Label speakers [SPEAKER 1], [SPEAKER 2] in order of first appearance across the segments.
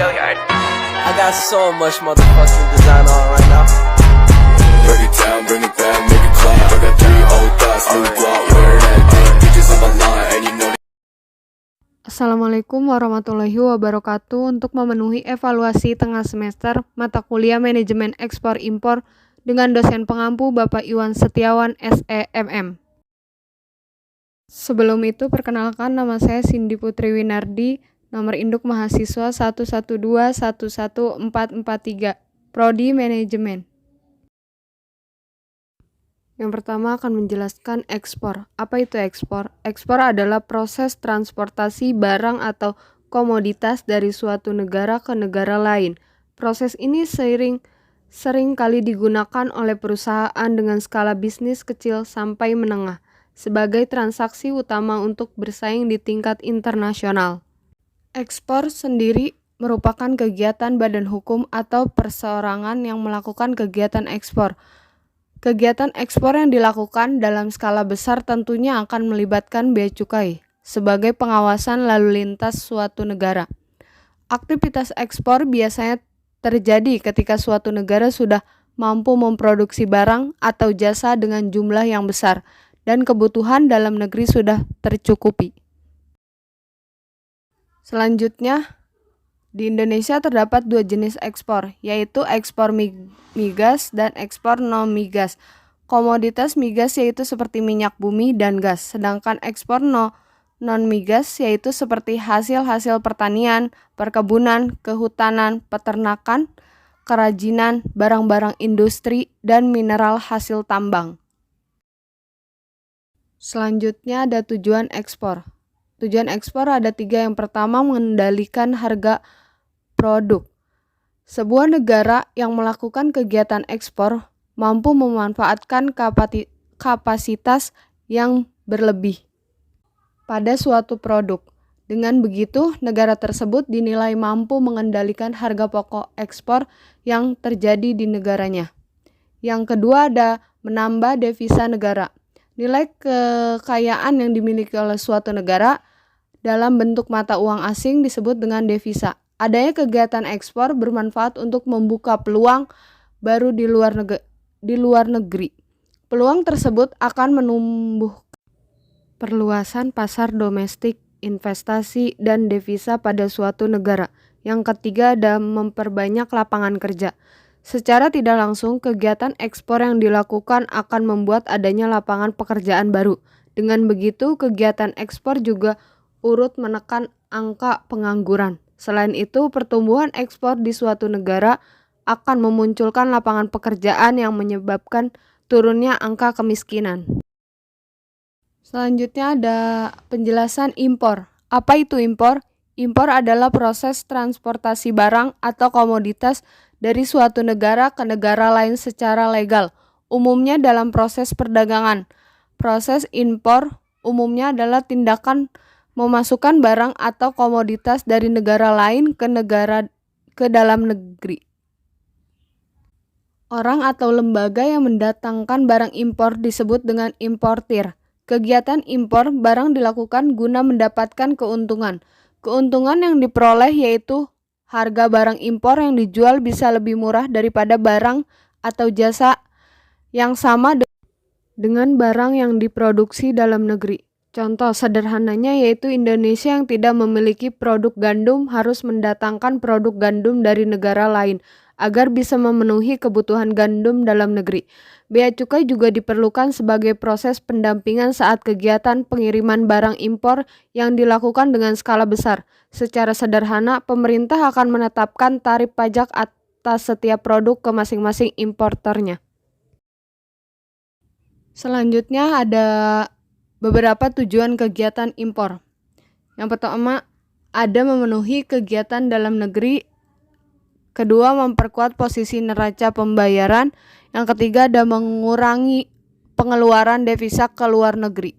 [SPEAKER 1] I got so much motherfucking design on right now.
[SPEAKER 2] Break it down, bring it back, make it clap. I got 3 old thoughts, new guap, wear that thing. Bitches on my line, and you know.
[SPEAKER 3] Assalamualaikum warahmatullahi wabarakatuh. Untuk memenuhi evaluasi tengah semester mata kuliah Manajemen Ekspor Impor dengan dosen pengampu Bapak Iwan Setiawan SEMM. Sebelum itu, perkenalkan, nama saya Cindy Putri Winardi, nomor induk mahasiswa 112-11443, Prodi Manajemen. Yang pertama akan menjelaskan ekspor. Apa itu ekspor? Ekspor adalah proses transportasi barang atau komoditas dari suatu negara ke negara lain. Proses ini sering kali digunakan oleh perusahaan dengan skala bisnis kecil sampai menengah sebagai transaksi utama untuk bersaing di tingkat internasional. Ekspor sendiri merupakan kegiatan badan hukum atau perseorangan yang melakukan kegiatan ekspor. Kegiatan ekspor yang dilakukan dalam skala besar tentunya akan melibatkan bea cukai sebagai pengawasan lalu lintas suatu negara. Aktivitas ekspor biasanya terjadi ketika suatu negara sudah mampu memproduksi barang atau jasa dengan jumlah yang besar dan kebutuhan dalam negeri sudah tercukupi. Selanjutnya, di Indonesia terdapat 2 jenis ekspor, yaitu ekspor migas dan ekspor non-migas. Komoditas migas yaitu seperti minyak bumi dan gas, sedangkan ekspor non-migas yaitu seperti hasil-hasil pertanian, perkebunan, kehutanan, peternakan, kerajinan, barang-barang industri, dan mineral hasil tambang. Selanjutnya ada tujuan ekspor. Tujuan ekspor ada 3. Yang pertama, mengendalikan harga produk. Sebuah negara yang melakukan kegiatan ekspor mampu memanfaatkan kapasitas yang berlebih pada suatu produk. Dengan begitu, negara tersebut dinilai mampu mengendalikan harga pokok ekspor yang terjadi di negaranya. Yang kedua ada menambah devisa negara. Nilai kekayaan yang dimiliki oleh suatu negara dalam bentuk mata uang asing disebut dengan devisa. Adanya kegiatan ekspor bermanfaat untuk membuka peluang baru di luar negeri. Peluang tersebut akan menumbuh perluasan pasar domestik, investasi, dan devisa pada suatu negara. Yang ketiga ada memperbanyak lapangan kerja. Secara tidak langsung, kegiatan ekspor yang dilakukan akan membuat adanya lapangan pekerjaan baru. Dengan begitu, kegiatan ekspor juga urut menekan angka pengangguran. Selain itu, pertumbuhan ekspor di suatu negara akan memunculkan lapangan pekerjaan yang menyebabkan turunnya angka kemiskinan. Selanjutnya ada penjelasan impor. Apa itu impor? Impor adalah proses transportasi barang atau komoditas dari suatu negara ke negara lain secara legal, umumnya dalam proses perdagangan. Proses impor umumnya adalah tindakan memasukkan barang atau komoditas dari negara lain ke dalam negeri. Orang atau lembaga yang mendatangkan barang impor disebut dengan importir. Kegiatan impor barang dilakukan guna mendapatkan keuntungan. Keuntungan yang diperoleh yaitu harga barang impor yang dijual bisa lebih murah daripada barang atau jasa yang sama dengan barang yang diproduksi dalam negeri. Contoh sederhananya yaitu Indonesia yang tidak memiliki produk gandum harus mendatangkan produk gandum dari negara lain agar bisa memenuhi kebutuhan gandum dalam negeri. Bea cukai juga diperlukan sebagai proses pendampingan saat kegiatan pengiriman barang impor yang dilakukan dengan skala besar. Secara sederhana, pemerintah akan menetapkan tarif pajak atas setiap produk ke masing-masing importernya. Selanjutnya ada beberapa tujuan kegiatan impor. Yang pertama, ada memenuhi kegiatan dalam negeri. Kedua, memperkuat posisi neraca pembayaran. Yang ketiga, ada mengurangi pengeluaran devisa ke luar negeri.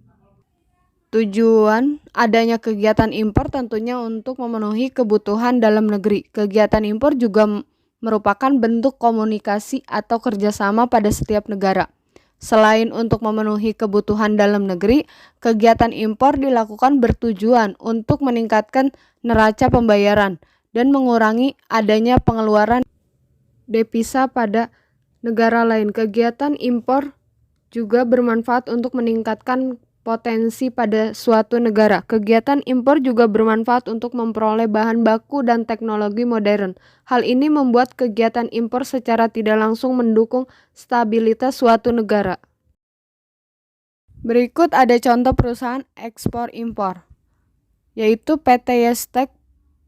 [SPEAKER 3] Tujuan adanya kegiatan impor tentunya untuk memenuhi kebutuhan dalam negeri. Kegiatan impor juga merupakan bentuk komunikasi atau kerjasama pada setiap negara. Selain untuk memenuhi kebutuhan dalam negeri, kegiatan impor dilakukan bertujuan untuk meningkatkan neraca pembayaran dan mengurangi adanya pengeluaran devisa pada negara lain. Kegiatan impor juga bermanfaat untuk meningkatkan potensi pada suatu negara. Kegiatan impor juga bermanfaat untuk memperoleh bahan baku dan teknologi modern. Hal ini membuat kegiatan impor secara tidak langsung mendukung stabilitas suatu negara. Berikut ada contoh perusahaan ekspor-impor, yaitu PT Yestek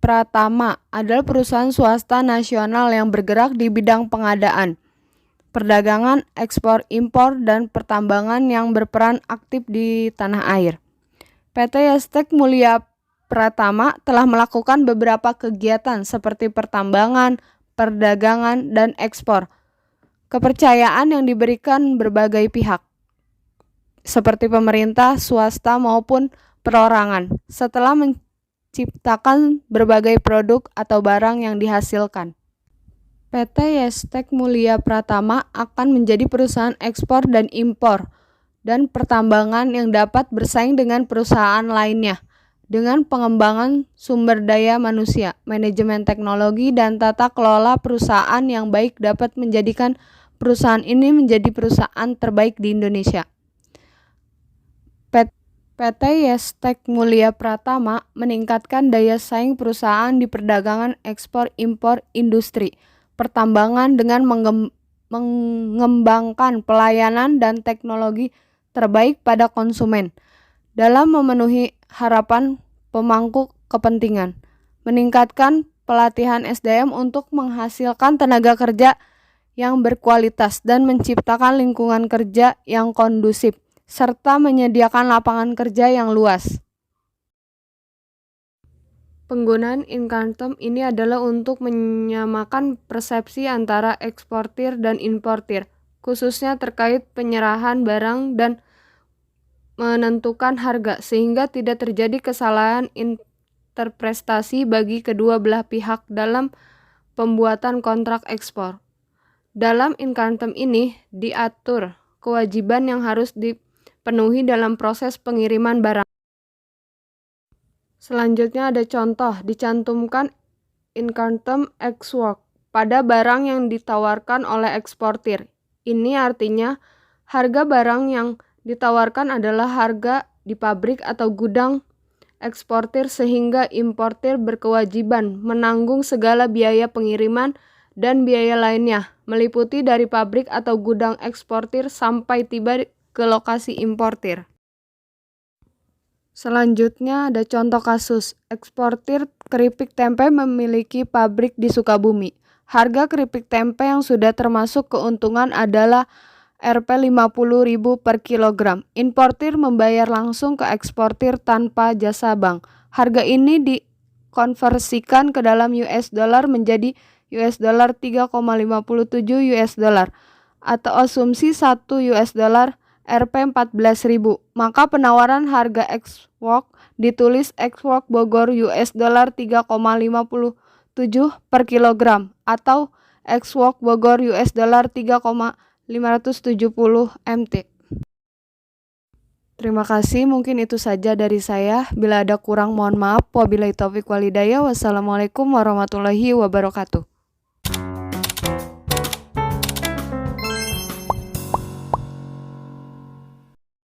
[SPEAKER 3] Pratama adalah perusahaan swasta nasional yang bergerak di bidang pengadaan, perdagangan, ekspor, impor, dan pertambangan yang berperan aktif di tanah air. PT Yestek Mulia Pratama telah melakukan beberapa kegiatan seperti pertambangan, perdagangan, dan ekspor. Kepercayaan yang diberikan berbagai pihak, seperti pemerintah, swasta, maupun perorangan, setelah menciptakan berbagai produk atau barang yang dihasilkan. PT Yestek Mulia Pratama akan menjadi perusahaan ekspor dan impor dan pertambangan yang dapat bersaing dengan perusahaan lainnya dengan pengembangan sumber daya manusia, manajemen teknologi, dan tata kelola perusahaan yang baik dapat menjadikan perusahaan ini menjadi perusahaan terbaik di Indonesia. PT Yestek Mulia Pratama meningkatkan daya saing perusahaan di perdagangan ekspor impor industri pertambangan dengan mengembangkan pelayanan dan teknologi terbaik pada konsumen dalam memenuhi harapan pemangku kepentingan, meningkatkan pelatihan SDM untuk menghasilkan tenaga kerja yang berkualitas dan menciptakan lingkungan kerja yang kondusif, serta menyediakan lapangan kerja yang luas. Penggunaan incoterm ini adalah untuk menyamakan persepsi antara eksportir dan importir, khususnya terkait penyerahan barang dan menentukan harga, sehingga tidak terjadi kesalahan interpretasi bagi kedua belah pihak dalam pembuatan kontrak ekspor. Dalam incoterm ini diatur kewajiban yang harus dipenuhi dalam proses pengiriman barang. Selanjutnya ada contoh, dicantumkan incoterm ex-work pada barang yang ditawarkan oleh eksportir. Ini artinya harga barang yang ditawarkan adalah harga di pabrik atau gudang eksportir, sehingga importir berkewajiban menanggung segala biaya pengiriman dan biaya lainnya, meliputi dari pabrik atau gudang eksportir sampai tiba ke lokasi importir. Selanjutnya ada contoh kasus, eksportir keripik tempe memiliki pabrik di Sukabumi. Harga keripik tempe yang sudah termasuk keuntungan adalah Rp50.000 per kilogram. Importir membayar langsung ke eksportir tanpa jasa bank. Harga ini dikonversikan ke dalam US dollar menjadi US dollar 3,57 US dollar atau asumsi 1 US dollar Rp14.000, maka penawaran harga ex-work ditulis ex-work Bogor US dollar 3,57 per kilogram atau ex-work Bogor US dollar 3,570 MT. Terima kasih, mungkin itu saja dari saya. Bila ada kurang mohon maaf. Wabillahi taufiq walhidayah. Wassalamualaikum warahmatullahi wabarakatuh.